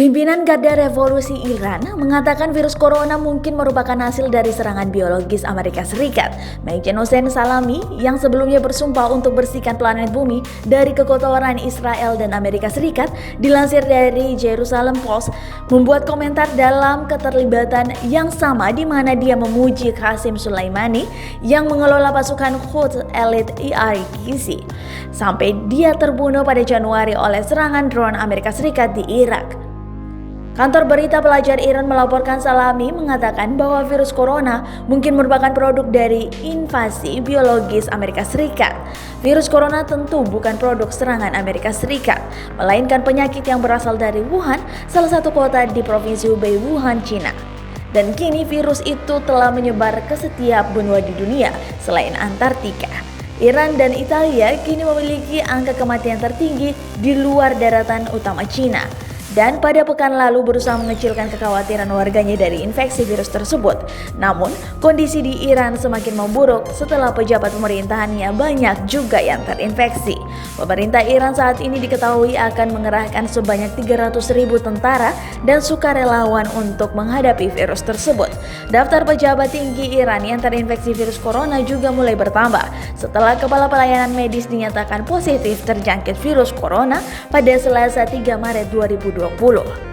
Pimpinan Garda Revolusi Iran mengatakan virus corona mungkin merupakan hasil dari serangan biologis Amerika Serikat. Majen Hossein Salami yang sebelumnya bersumpah untuk bersihkan planet bumi dari kekotoran Israel dan Amerika Serikat, dilansir dari Jerusalem Post, membuat komentar dalam keterlibatan yang sama di mana dia memuji Qasem Soleimani yang mengelola pasukan Quds Elite IRGC sampai dia terbunuh pada Januari oleh serangan drone Amerika Serikat di Irak. Kantor berita pelajar Iran melaporkan Salami mengatakan bahwa virus corona mungkin merupakan produk dari invasi biologis Amerika Serikat. Virus corona tentu bukan produk serangan Amerika Serikat, melainkan penyakit yang berasal dari Wuhan, salah satu kota di provinsi Hubei, Wuhan, Cina. Dan kini virus itu telah menyebar ke setiap benua di dunia selain Antartika. Iran dan Italia kini memiliki angka kematian tertinggi di luar daratan utama Cina. Dan pada pekan lalu berusaha mengecilkan kekhawatiran warganya dari infeksi virus tersebut. Namun, kondisi di Iran semakin memburuk setelah pejabat pemerintahannya banyak juga yang terinfeksi. Pemerintah Iran saat ini diketahui akan mengerahkan sebanyak 300.000 tentara dan sukarelawan untuk menghadapi virus tersebut. Daftar pejabat tinggi Iran yang terinfeksi virus corona juga mulai bertambah setelah kepala pelayanan medis dinyatakan positif terjangkit virus corona pada Selasa 3 Maret 2020.